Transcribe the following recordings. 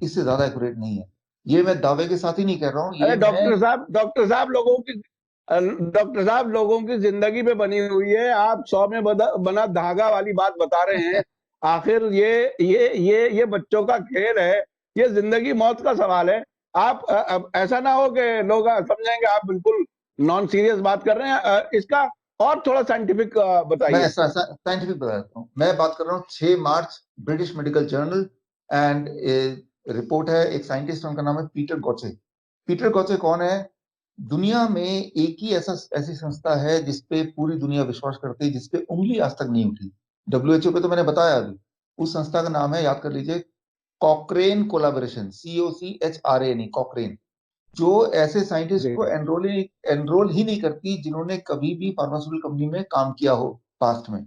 इससे ज्यादा एक्यूरेट नहीं है। ये मैं दावे के साथ ही नहीं कह रहा हूँ, अरे ये मैं। डॉक्टर साहब लोगों की जिंदगी पे बनी हुई है, आप 100 में बना धागा वाली बात बता रहे हैं। आखिर ये बच्चों का खेल है, ये जिंदगी मौत का सवाल है। आप अब ऐसा ना हो कि लोग समझेंगे आप बिल्कुल नॉन सीरियस बात कर रहे हैं। इसका और थोड़ा साइंटिफिक मैं बताइए। ऐसा ऐसा साइंटिफिक बताता हूँ। मैं बात कर रहा हूँ 6 March, British Medical Journal, and report है, एक साइंटिस्ट, उनका नाम है पीटर गॉचे। पीटर गॉचे कौन है? दुनिया में एक ही ऐसी संस्था है जिसपे पूरी दुनिया विश्वास करती है, जिसपे उंगली आज तक नहीं उठी। डब्ल्यूएचओ पे तो मैंने बताया अभी। उस संस्था का नाम है, याद कर लीजिए, कॉकरेन कोलाबोरेशन, COCHRAN, कॉकरेन। जो ऐसे साइंटिस्ट जी को एनरोल ही नहीं करती जिन्होंने कभी भी फार्मास्यूटिकल कंपनी में काम किया हो पास्ट में।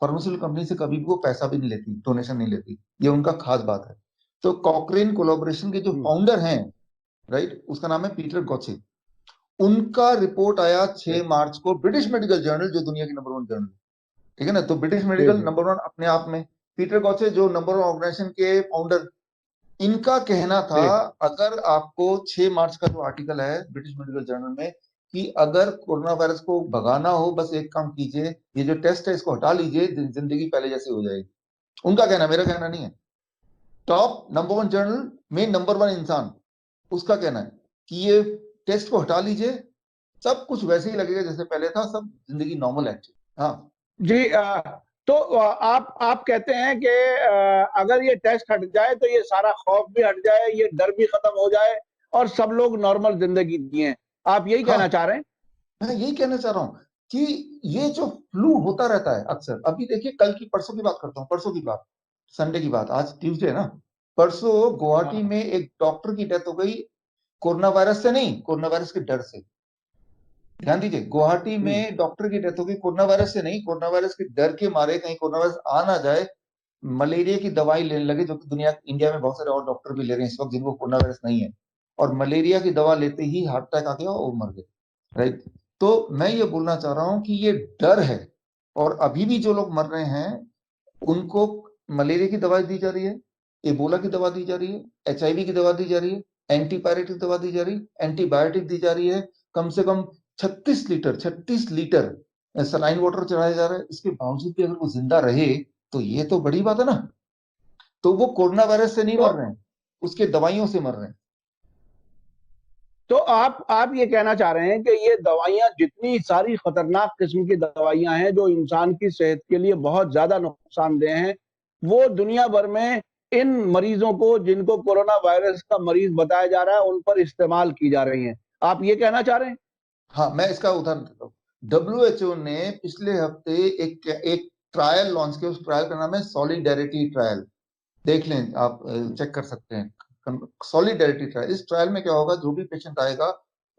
फार्मास्यूटिकल कंपनी से कभी भी वो पैसा भी नहीं लेती, डोनेशन नहीं लेती। ये उनका खास बात है। तो कॉकरेन कोलाबोरेशन के जो हम्म, फाउंडर हैं, राइट, उसका नाम है पीटर गॉचे। उनका रिपोर्ट आया जी 6 मार्च को ब्रिटिश मेडिकल जर्नल, जो दुनिया की नंबर वन जर्नल, ठीक है ना। तो ब्रिटिश जी मेडिकल जी। नंबर वन अपने आप में। पीटर गॉचे जो नंबर वन ऑर्गेनाइजेशन के फाउंडर, इनका कहना था, जी अगर आपको 6 मार्च का जो आर्टिकल है ब्रिटिश मेडिकल जर्नल में, कि अगर कोरोना वायरस को भगाना हो, बस एक काम कीजिए, ये जो टेस्ट है इसको हटा लीजिए, जिंदगी पहले जैसी हो जाएगी। उनका कहना, मेरा कहना नहीं है। टॉप नंबर वन जर्नल में नंबर वन इंसान, उसका कहना है कि ये टेस्ट को हटा लीजिए, सब कुछ वैसे ही लगेगा जैसे पहले था, सब जिंदगी नॉर्मल है। हाँ। जी। तो आप कहते हैं कि अगर ये टेस्ट हट जाए तो ये सारा खौफ भी हट जाए, ये डर भी खत्म हो जाए और सब लोग नॉर्मल जिंदगी जिए। आप यही कहना हाँ, चाह रहे हैं? मैं यही कहना चाह रहा हूँ कि ये जो फ्लू होता रहता है अक्सर, अभी देखिए, कल की, परसों की बात करता हूँ, परसों की बात, संडे की बात, आज ट्यूसडे है ना। परसों गुवाहाटी हाँ में एक डॉक्टर की डेथ हो गई, कोरोना वायरस से नहीं, कोरोना वायरस के डर से। ध्यान दीजिए, गुवाहाटी हम्म, में डॉक्टर की डेथ हो गई कोरोना वायरस से नहीं, कोरोना वायरस के डर के मारे, कहीं कोरोना वायरस आ ना जाए। मलेरिया की दवाई लेने लगे, जो कि दुनिया, इंडिया में बहुत सारे और डॉक्टर भी ले रहे हैं इस वक्त, जिनको कोरोना वायरस नहीं है। और मलेरिया की दवा लेते ही हार्ट अटैक आ गया और वो मर गए, राइट। तो मैं ये बोलना चाह रहा हूं कि ये डर है। और अभी भी जो लोग मर रहे हैं, उनको मलेरिया की दवाई दी जा रही है, एबोला की दवा दी जा रही है, HIV की दवा दी जा रही है, एंटीपायरेटिक दवा दी जा रही है, एंटीबायोटिक दी जा रही है। कम से कम 36 लीटर सलाइन वाटर चढ़ाया जा रहा है। इसके बावजूद भी अगर वो जिंदा रहे, तो ये तो बड़ी बात है ना। तो वो कोरोना वायरस से नहीं तो मर रहे हैं, उसके दवाइयों से मर रहे हैं। तो आप ये कहना चाह रहे हैं कि ये दवाइयां, जितनी सारी खतरनाक किस्म की दवाइयां हैं जो इंसान की सेहत के लिए बहुत ज्यादा नुकसानदेह हैं, वो दुनिया भर में इन मरीजों को, जिनको कोरोना वायरस का मरीज बताया जा रहा है, उन पर इस्तेमाल की जा रही हैं। आप ये कहना चाह रहे हैं? हाँ, मैं इसका उदाहरण देता हूँ। WHO ने पिछले हफ्ते एक एक ट्रायल लॉन्च किया, उस ट्रायल का नाम है सॉलिडेरिटी ट्रायल। देख लें आप, चेक कर सकते हैं, सॉलिडेरिटी ट्रायल। इस ट्रायल में क्या होगा, जो भी पेशेंट आएगा,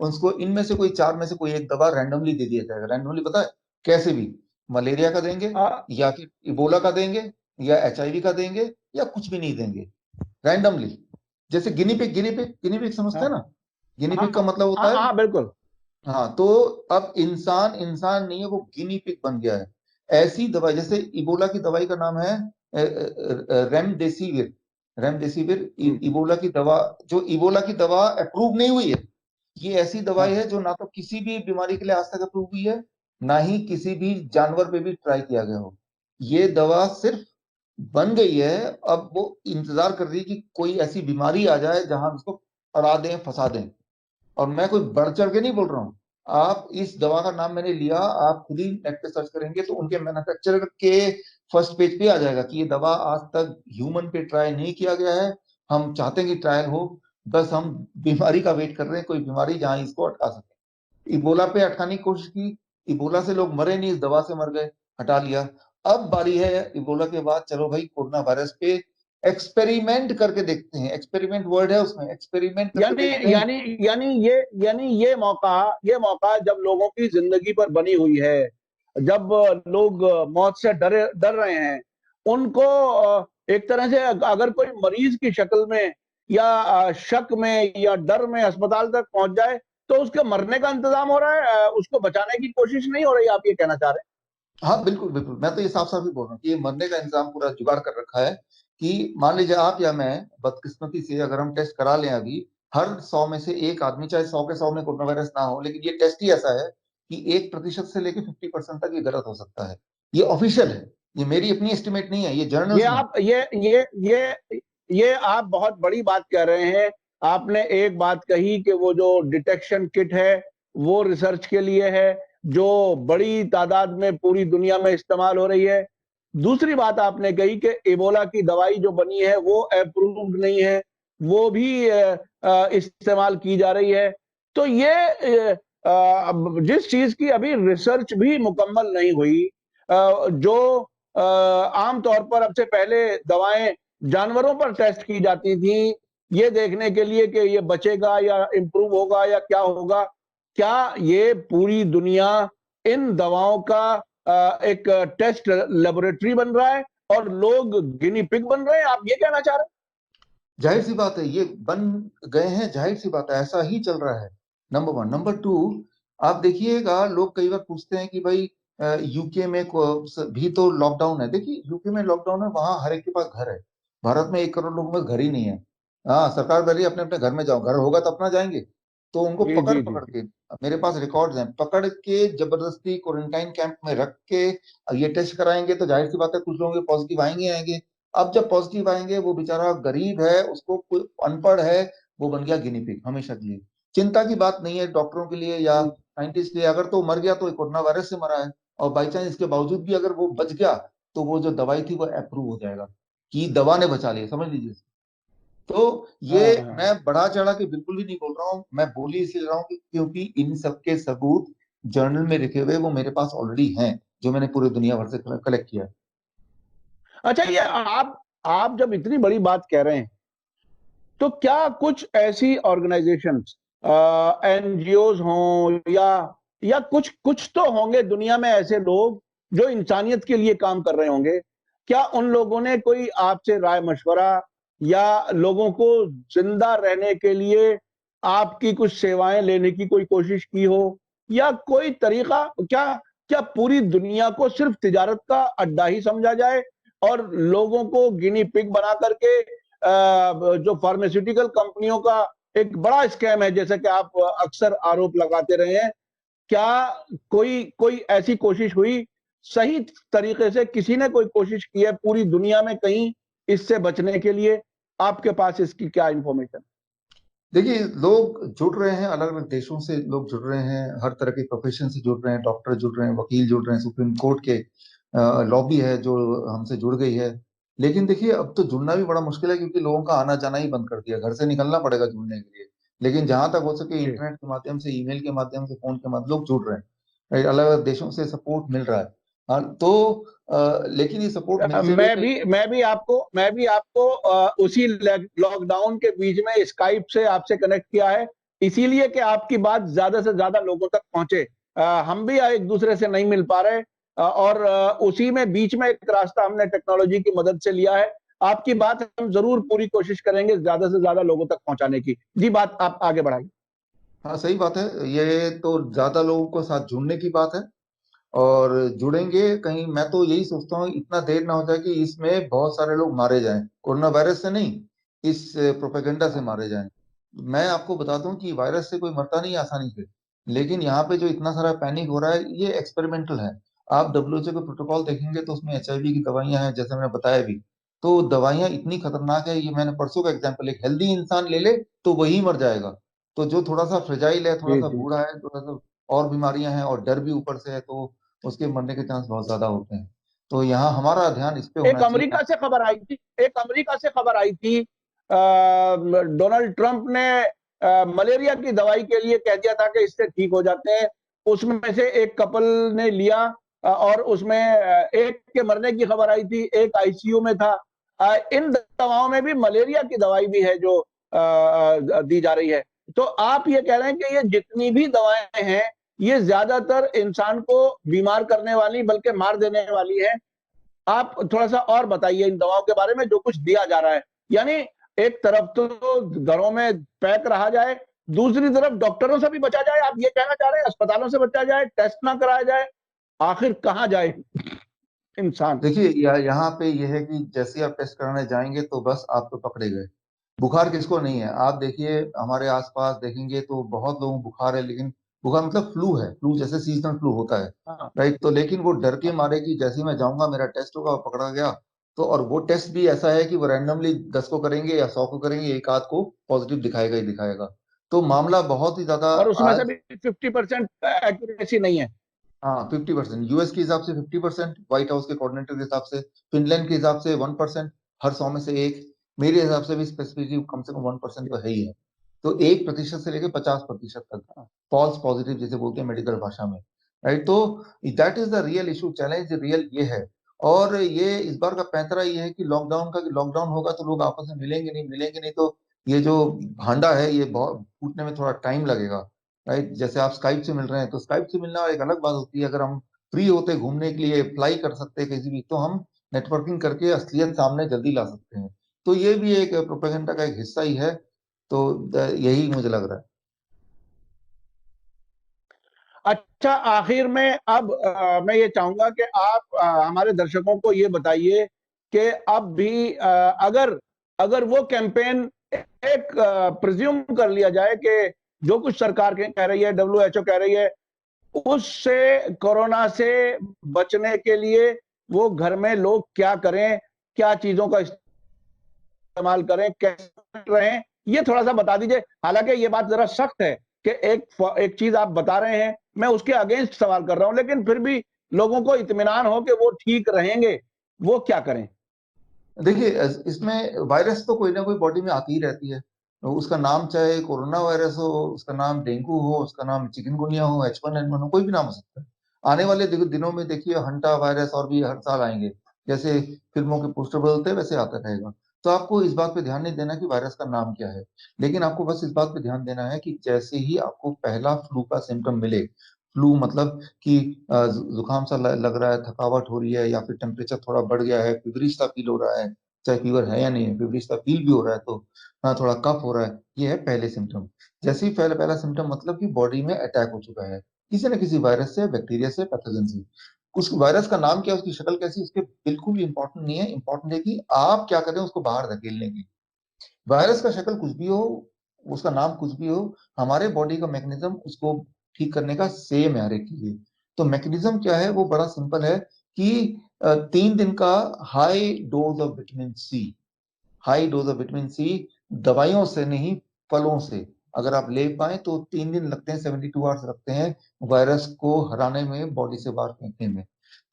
उसको इनमें से कोई चार में से कोई एक दवा रैंडमली दे दिया जाएगा। रैंडमली पता है कैसे भी? मलेरिया का देंगे, आ, या फिर इबोला का देंगे, या HIV का देंगे, या कुछ भी नहीं देंगे, रैंडमली। जैसे गिनी पिग समझते हैं हाँ ना? गिनी हाँ पिग का मतलब होता हाँ है, हाँ, बिल्कुल। हाँ। तो अब इंसान इंसान नहीं है, वो गिनी पिग बन गया है। ऐसी दवाई, जैसे इबोला की दवाई का नाम है रेमडेसिविर। रेमडेसिविर हम्म, इबोला की दवा, जो इबोला की दवा अप्रूव नहीं हुई है। ये ऐसी दवाई हाँ है जो ना तो किसी भी बीमारी के लिए आज तक अप्रूव हुई है, ना ही किसी भी जानवर पे भी ट्राई किया गया हो। ये दवा सिर्फ बन गई है, अब वो इंतजार कर रही है कि कोई ऐसी बीमारी आ जाए जहां उसको अड़ा दें, फंसा दें। और मैं कोई बढ़ चढ़ के नहीं बोल रहा हूँ। आप, इस दवा का नाम मैंने लिया, आप खुद ही नेट पे सर्च करेंगे तो उनके मैन्युफैक्चरर के फर्स्ट पेज पे आ जाएगा कि ये दवा आज तक ह्यूमन पे ट्राई नहीं किया गया है। हम चाहते हैं कि ट्रायल हो, बस हम बीमारी का वेट कर रहे हैं, कोई बीमारी जहां इसको अटका सके। इबोला पे अटकाने की कोशिश की, इबोला से लोग मरे नहीं, इस दवा से मर गए, हटा लिया। अब बारी है इबोला के बाद, चलो भाई कोरोना वायरस पे एक्सपेरिमेंट करके देखते हैं। एक्सपेरिमेंट वर्ड है उसमें, एक्सपेरिमेंट करके यानी देखते हैं। यानी यानी ये मौका जब लोगों की जिंदगी पर बनी हुई है, जब लोग मौत से डर रहे हैं, उनको एक तरह से अगर कोई मरीज की शक्ल में या शक में या डर में अस्पताल तक पहुंच जाए, तो उसके मरने का इंतजाम हो रहा है, उसको बचाने की कोशिश नहीं हो रही। आप ये कहना चाह रहे हाँ, बिल्कुल बिल्कुल, मैं तो ये साफ साफ ही बोल रहा हूँ कि ये मरने का इंतजाम पूरा जुगाड़ कर रखा है। कि मान लीजिए आप या मैं बदकिस्मती से अगर हम टेस्ट करा लें अभी, हर 100 में से एक आदमी, चाहे 100 के 100 में कोरोना वायरस ना हो, लेकिन ये टेस्ट ही ऐसा है कि 1% से लेकर 50% तक ये गलत हो सकता है। ये ऑफिशियल है, ये मेरी अपनी एस्टिमेट नहीं है, ये ये जर्नल्स में। आप ये आप बहुत बड़ी बात कह रहे हैं। आपने एक बात कही कि वो जो डिटेक्शन किट है वो रिसर्च के लिए है, जो बड़ी तादाद में पूरी दुनिया में इस्तेमाल हो रही है। दूसरी बात आपने कही कि इबोला की दवाई जो बनी है वो अप्रूव्ड नहीं है, वो भी इस्तेमाल की जा रही है। तो ये जिस चीज की अभी रिसर्च भी मुकम्मल नहीं हुई, जो आमतौर पर अब से पहले दवाएं जानवरों पर टेस्ट की जाती थी ये देखने के लिए कि ये बचेगा या इम्प्रूव होगा या क्या होगा, क्या ये पूरी दुनिया इन दवाओं का एक टेस्ट लेबोरेटरी बन रहा है और लोग गिनी पिग बन रहे हैं? आप ये कहना चाह रहे जाहिर सी बात है ये बन गए हैं, जाहिर सी बात है ऐसा ही चल रहा है। Number one. नंबर टू, आप देखिएगा लोग कई बार पूछते हैं कि भाई यूके में भी तो लॉकडाउन है। देखिए यूके में लॉकडाउन है, वहां हर एक के पास घर है। भारत में 1 करोड़ लोगों में घर ही नहीं है। हाँ, सरकार कह रही है अपने अपने घर में जाओ, घर होगा तो अपना जाएंगे। तो उनको हैं? पकड़ जी जी पकड़ जी के, मेरे पास रिकॉर्ड्स हैं, पकड़ के जबरदस्ती क्वारंटाइन कैंप में रख के ये टेस्ट कराएंगे, तो जाहिर सी बात है कुछ लोगों के पॉजिटिव आएंगे आएंगे। अब जब पॉजिटिव आएंगे, वो बेचारा गरीब है, उसको कोई अनपढ़ है, वो बन गया गिनी पिग हमेशा के लिए। चिंता की बात नहीं है डॉक्टरों के लिए या जी। साइंटिस्ट के लिए, अगर तो मर गया तो कोरोना वायरस से मरा है, और बाई चांस इसके बावजूद भी अगर वो बच गया, तो वो जो दवाई थी वो अप्रूव हो जाएगा कि दवा ने बचा लिया, समझ लीजिए। तो ये हाँ हाँ मैं बढ़ा चढ़ा के बिल्कुल भी नहीं बोल रहा हूँ, मैं बोल ही इसलिए रहा हूँ क्योंकि इन सबके सबूत जर्नल में लिखे हुए वो मेरे पास ऑलरेडी हैं, जो मैंने पूरी दुनिया भर से कलेक्ट किया है। अच्छा, ये आप जब इतनी बड़ी बात कह रहे हैं तो क्या कुछ ऐसी ऑर्गेनाइजेशंस, एनजीओज हों या कुछ कुछ तो होंगे दुनिया में ऐसे लोग जो इंसानियत के लिए काम कर रहे होंगे? क्या उन लोगों ने कोई आपसे राय मशवरा या लोगों को जिंदा रहने के लिए आपकी कुछ सेवाएं लेने की कोई कोशिश की हो, या कोई तरीका? क्या क्या पूरी दुनिया को सिर्फ तिजारत का अड्डा ही समझा जाए और लोगों को गिनी पिग बना करके जो फार्मास्यूटिकल कंपनियों का एक बड़ा स्कैम है जैसे कि आप अक्सर आरोप लगाते रहे हैं, क्या कोई कोई ऐसी कोशिश हुई? सही तरीके से किसी ने कोई कोशिश की है पूरी दुनिया में कहीं इससे बचने के लिए? आपके पास इसकी क्या इंफॉर्मेशन? देखिए लोग जुड़ रहे हैं, अलग अलग देशों से लोग जुड़ रहे हैं, हर तरह के प्रोफेशन से जुड़ रहे हैं, डॉक्टर जुड़ रहे हैं, वकील जुड़ रहे हैं, सुप्रीम कोर्ट के लॉबी है जो हमसे जुड़ गई है। लेकिन देखिए अब तो जुड़ना भी बड़ा मुश्किल है, क्योंकि लोगों का आना जाना ही बंद कर दिया, घर से निकलना पड़ेगा जुड़ने के लिए। लेकिन जहां तक हो सके जी। इंटरनेट के माध्यम से, ईमेल के माध्यम से, फोन के माध्यम लोग जुड़ रहे हैं, अलग अलग देशों से सपोर्ट मिल रहा है। हाँ, तो लेकिन ये सपोर्ट मिलते हुए मैं भी आपको उसी लॉकडाउन के बीच में स्काइप से आपसे कनेक्ट किया है, इसीलिए कि आपकी बात ज्यादा से ज्यादा लोगों तक पहुंचे। हम भी एक दूसरे से नहीं मिल पा रहे, और उसी में बीच में एक रास्ता हमने टेक्नोलॉजी की मदद से लिया है। आपकी बात हम जरूर पूरी कोशिश करेंगे ज्यादा से ज्यादा लोगों तक पहुंचाने की। जी, बात आप आगे बढ़ाइए। हाँ सही बात है, ये तो ज्यादा लोगों को साथ जुड़ने की बात है। और जुड़ेंगे कहीं, मैं तो यही सोचता हूँ इतना देर ना हो जाए कि इसमें बहुत सारे लोग मारे जाएं, कोरोना वायरस से नहीं, इस प्रोपेगेंडा से मारे जाएं। मैं आपको बताता हूँ कि वायरस से कोई मरता नहीं आसानी से, लेकिन यहाँ पे जो इतना सारा पैनिक हो रहा है ये एक्सपेरिमेंटल है। आप डब्ल्यूएचओ के प्रोटोकॉल देखेंगे तो उसमें एचआईवी की दवाइयां हैं, जैसे मैंने बताया भी। तो दवाइयां इतनी खतरनाक है, ये मैंने परसों का एग्जाम्पल, एक हेल्दी इंसान ले ले तो वही मर जाएगा। तो जो थोड़ा सा फ्रेजाइल है, थोड़ा जी सा जी। बूढ़ा है, थोड़ा सा और बीमारियां हैं और डर भी ऊपर से है, तो उसके मरने के चांस बहुत ज्यादा होते हैं। तो यहाँ हमारा ध्यान इस पे होना एक चाहिए। अमेरिका से खबर आई थी, एक अमेरिका से खबर आई थी, डोनाल्ड ट्रंप ने मलेरिया की दवाई के लिए कह दिया था कि इससे ठीक हो जाते हैं। उसमें से एक कपल ने लिया, और उसमें एक के मरने की खबर आई थी, एक आईसीयू में था। इन दवाओं में भी मलेरिया की दवाई भी है जो दी जा रही है। तो आप ये कह रहे हैं कि ये जितनी भी दवाएं हैं ये ज्यादातर इंसान को बीमार करने वाली बल्कि मार देने वाली है। आप थोड़ा सा और बताइए इन दवाओं के बारे में जो कुछ दिया जा रहा है। यानी एक तरफ तो घरों में पैक रहा जाए, दूसरी तरफ डॉक्टरों से भी बचा जाए। आप ये कहना चाह रहे हैं अस्पतालों से बचा जाए, टेस्ट ना कराया जाए, आखिर कहां जाए? इंसान। देखिए यहाँ पे ये है कि जैसे ही आप टेस्ट कराने जाएंगे तो बस आप तो पकड़े गए। बुखार किसको नहीं है? आप देखिए हमारे आसपास देखेंगे तो बहुत लोगों को बुखार है, लेकिन बुखार मतलब फ्लू है, फ्लू जैसे सीजनल फ्लू होता है, हाँ राइट? तो लेकिन वो डर के हाँ। मारे कि जैसे ही मैं जाऊंगा मेरा टेस्ट होगा और पकड़ा गया, तो और वो टेस्ट भी ऐसा है कि वो रैंडमली 10 को करेंगे या 100 को करेंगे, एक आध को पॉजिटिव दिखाएगा ही दिखाएगा। तो मामला बहुत ही ज्यादा और उसमें से आज। भी 50% एक्यूरेसी नहीं है। हाँ 50%, यूएस के हिसाब से 50%, व्हाइट हाउस के कोऑर्डिनेटर के हिसाब से, फिनलैंड के हिसाब से 1%, हर 100 में से एक। मेरे हिसाब से भी स्पेसिफिकली कम से कम 1% तो है ही है। तो 1% से लेकर 50% तक फॉल्स पॉजिटिव जिसे बोलते हैं मेडिकल भाषा में, राइट? तो that is the real issue, challenge real ये है। और ये इस बार का पैंतरा ये है कि लॉकडाउन का, कि लॉकडाउन होगा तो लोग आपस में मिलेंगे नहीं, मिलेंगे नहीं, तो ये जो भांडा है ये बहुत फूटने में थोड़ा टाइम लगेगा, राइट? जैसे आप स्काइप से मिल रहे हैं तो स्काइप से मिलना एक अलग बात होती है, अगर हम फ्री होते घूमने के लिए फ्लाई कर सकते हैं किसी भी, तो हम नेटवर्किंग करके असलियत सामने जल्दी ला सकते हैं। तो ये भी एक प्रोपेगेंडा का एक हिस्सा ही है। तो यही मुझे लग रहा है। अच्छा, आखिर में अब मैं ये चाहूंगा कि आप हमारे दर्शकों को ये बताइए कि अब भी अगर अगर वो कैंपेन एक प्रिज्यूम कर लिया जाए कि जो कुछ सरकार कह रही है, WHO कह रही है, उससे, कोरोना से बचने के लिए वो घर में लोग क्या करें, क्या चीजों का इस्तेमाल करें, कैसे रहें, ये थोड़ा सा बता दीजिए। हालांकि ये बात जरा सख्त है कि एक चीज आप बता रहे हैं, मैं उसके अगेंस्ट सवाल कर रहा हूं, लेकिन फिर भी लोगों को इत्मीनान हो कि वो ठीक रहेंगे, वो क्या करें? देखिए इसमें वायरस तो कोई ना कोई बॉडी में आती ही रहती है। उसका नाम चाहे कोरोना वायरस हो, उसका नाम डेंगू हो, उसका नाम चिकनगुनिया हो, H1N1 हो, कोई भी नाम हो सकता है। आने वाले दिनों में देखिए हंटा वायरस और भी हर साल आएंगे। जैसे फिल्मों के पोस्टर बदलते हैं वैसे आता रहेगा। तो आपको इस बात पे ध्यान नहीं देना कि वायरस का नाम क्या है, लेकिन आपको बस इस बात पे ध्यान देना है कि जैसे ही आपको पहला फ्लू का सिम्टम मिले, फ्लू मतलब कि जुकाम सा लग रहा है, थकावट हो रही है, या फिर टेम्परेचर थोड़ा बढ़ गया है, फीवरिश सा फील हो रहा है, चाहे फीवर है या नहीं है, फीवरिश सा फील भी हो रहा है, तो हाँ थोड़ा कफ हो रहा है, ये है पहले सिम्टम। जैसे ही पहला पहला सिम्टम मतलब कि बॉडी में अटैक हो चुका है किसी न किसी वायरस से, बैक्टीरिया से, पैथोजन से। उस वायरस का नाम क्या है, उसकी शक्ल कैसी, उसके बिल्कुल भी इंपॉर्टेंट नहीं है। इंपॉर्टेंट है कि आप क्या करें उसको बाहर धकेलने की। वायरस का शक्ल कुछ भी हो, उसका नाम कुछ भी हो, हमारे बॉडी का मैकेनिज्म उसको ठीक करने का सेम है हर एक के लिए। तो मैकेनिज्म क्या है, वो बड़ा सिंपल है कि 3 दिन का high dose of vitamin C, high dose of vitamin C, दवाइयों से नहीं, फलों से अगर आप ले पाए तो 3 दिन लगते हैं, 72 आवर्स लगते हैं वायरस को हराने में, बॉडी से बाहर फेंकने में।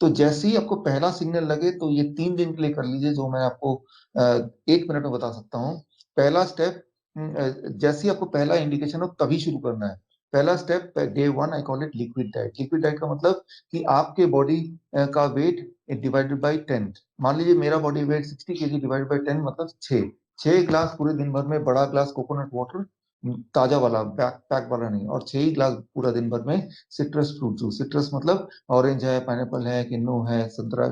तो जैसे ही आपको पहला सिग्नल लगे तो ये 3 दिन के लिए कर लीजिए, जो मैं आपको 1 मिनट में बता सकता हूँ। पहला स्टेप, जैसे ही आपको पहला इंडिकेशन हो तभी शुरू करना है। पहला step day 1, I call it liquid diet. Liquid diet का मतलब कि आपके बॉडी का वेट डिवाइडेड बाई 10। मान लीजिए मेरा body weight 60 kg divide by 10 मतलब 6 6 ग्लास पूरे दिन भर में, बड़ा ग्लास कोकोनट वाटर, ताजा वाला, पैक पैक वाला नहीं, और 6 ही ग्लास पूरा दिन भर में सिट्रस फ्रूट जूस। सिट्रस मतलब ऑरेंज है, पाइनएप्पल है, किन्नू है, संतरा,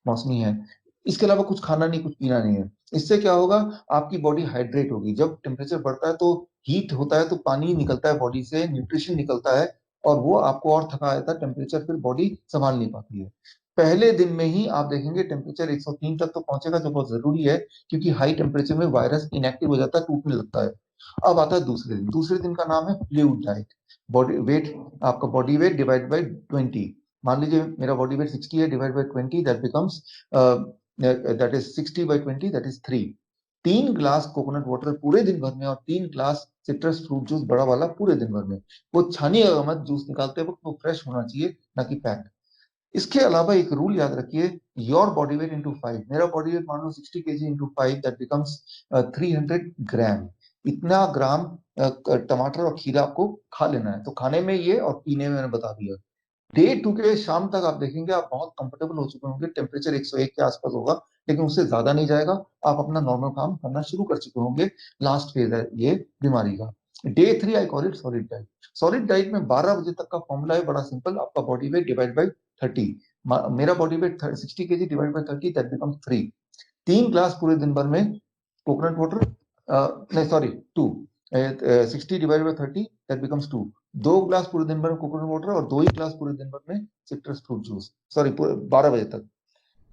मौसमी है। इसके अलावा कुछ खाना नहीं, कुछ पीना नहीं है। इससे क्या होगा, आपकी बॉडी हाइड्रेट होगी। जब टेम्परेचर बढ़ता है तो हीट होता है, तो पानी निकलता है बॉडी से, न्यूट्रिशन निकलता है, और वो आपको और थका देता है। टेम्परेचर फिर बॉडी संभाल नहीं पाती है। पहले दिन में ही आप देखेंगे टेम्परेचर 103 तक तो पहुंचेगा, जो बहुत जरूरी है, क्योंकि हाई टेम्परेचर में वायरस इनएक्टिव हो जाता है, टूटने लगता है। अब आता है दूसरे दिन। दूसरे दिन का नाम है फ्लूइड डाइट। बॉडी वेट, आपका बॉडी वेट डिवाइड बाई 20। मान लीजिए मेरा बॉडी वेट 60 है, divide by 20, that becomes, that is 60/20, that is 3। 3 glass coconut water पूरे दिन भर में, और 3 ग्लास सिट्रस फ्रूट जूस बड़ा वाला पूरे दिन भर में। वो छानिएगा मत, जूस निकालते वक्त वो फ्रेश होना चाहिए, ना कि पैक। इसके अलावा एक रूल याद रखिए, योर बॉडी वेट इंटू 5। मेरा बॉडी वेट मान लो 60 kg इंटू 5, दैट बिकम्स 300 ग्राम। इतना ग्राम टमाटर और खीरा आपको खा लेना है। तो खाने में ये, और पीने में मैंने बता दिया। डे 2 के शाम तक आप देखेंगे आप बहुत कंफर्टेबल हो चुके होंगे, टेम्परेचर 101 के आसपास होगा, लेकिन उससे ज्यादा नहीं जाएगा। आप अपना नॉर्मल काम करना शुरू कर चुके होंगे। लास्ट फेज है ये बीमारी का। Day 3 I call it solid diet. Solid diet में 12 बजे तक का फॉर्मूला है, बड़ा सिंपल, आपका बॉडी वेट डिवाइड बाई 30। मेरा body weight 60 kg divide by 30, that becomes 3। 3 glass पूरे दिन भर में कोकोनट वाटर, नहीं sorry, 2। 60 divide by 30, that becomes 2। 2 glass पूरे दिन भर में कोकोनट वाटर, और 2 ही ग्लास पूरे दिन भर में सिट्रस फ्रूट जूस, सॉरी 12 बजे तक।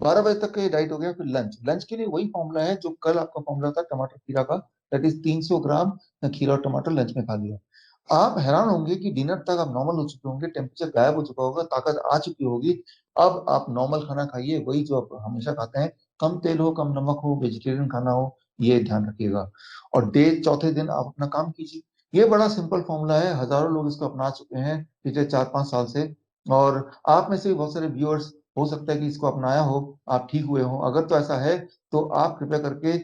12 बजे तक का ये डाइट हो गया। फिर लंच, लंच के लिए वही फॉर्मूला है जो कल आपका फॉर्मूला था टमाटर खीरा का, दैट इज 300 ग्राम खीरा और टमाटर लंच में खा लिया। आप हैरान होंगे कि डिनर तक आप नॉर्मल हो चुके होंगे, टेम्परेचर गायब हो चुका होगा, ताकत आ चुकी होगी। अब आप नॉर्मल खाना खाइए, वही जो आप हमेशा खाते हैं, कम तेल हो, कम नमक हो, वेजिटेरियन खाना हो, ये ध्यान रखिएगा। और डे चौथे दिन आप अपना काम कीजिए। ये बड़ा सिंपल फॉर्मूला है, हजारों लोग इसको अपना चुके हैं पिछले 4-5 साल से। और आप में से भी बहुत सारे व्यूअर्स हो सकता है कि इसको अपनाया हो, आप ठीक हुए हो। अगर तो ऐसा है तो आप कृपया करके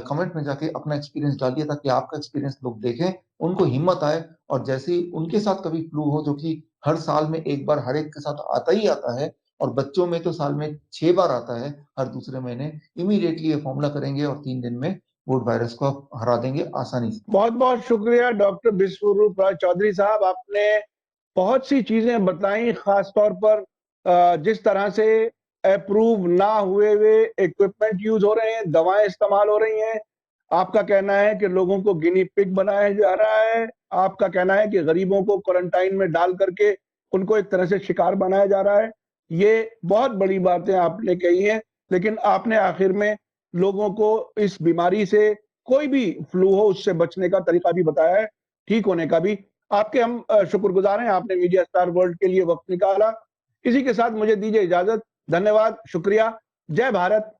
कमेंट में जाके अपना एक्सपीरियंस डालिए, ताकि आपका एक्सपीरियंस लोग देखें, उनको हिम्मत आए। और जैसे ही उनके साथ कभी फ्लू हो, जो कि हर साल में एक बार हर एक के साथ आता ही आता है, और बच्चों में तो साल में 6 बार आता है, हर दूसरे महीने, इमीडिएटली ये फॉर्मूला करेंगे और 3 दिन में वुड वायरस को आप हरा देंगे आसानी से। बहुत बहुत शुक्रिया डॉक्टर विश्वरूप राय चौधरी साहब, आपने बहुत सी चीजें बताई, खास तौर पर जिस तरह से अप्रूव ना हुए हुए इक्विपमेंट यूज हो रहे हैं, दवाएं इस्तेमाल हो रही हैं। आपका कहना है कि लोगों को गिनी पिग बनाया जा रहा है। आपका कहना है कि गरीबों को क्वारंटाइन में डाल करके उनको एक तरह से शिकार बनाया जा रहा है। ये बहुत बड़ी बातें आपने कही हैं, लेकिन आपने आखिर में लोगों को इस बीमारी से, कोई भी फ्लू हो, उससे बचने का तरीका भी बताया है, ठीक होने का भी। आपके हम शुक्रगुजार हैं, आपने मीडिया स्टार वर्ल्ड के लिए वक्त निकाला। इसी के साथ मुझे दीजिए इजाजत। धन्यवाद, शुक्रिया। जय भारत।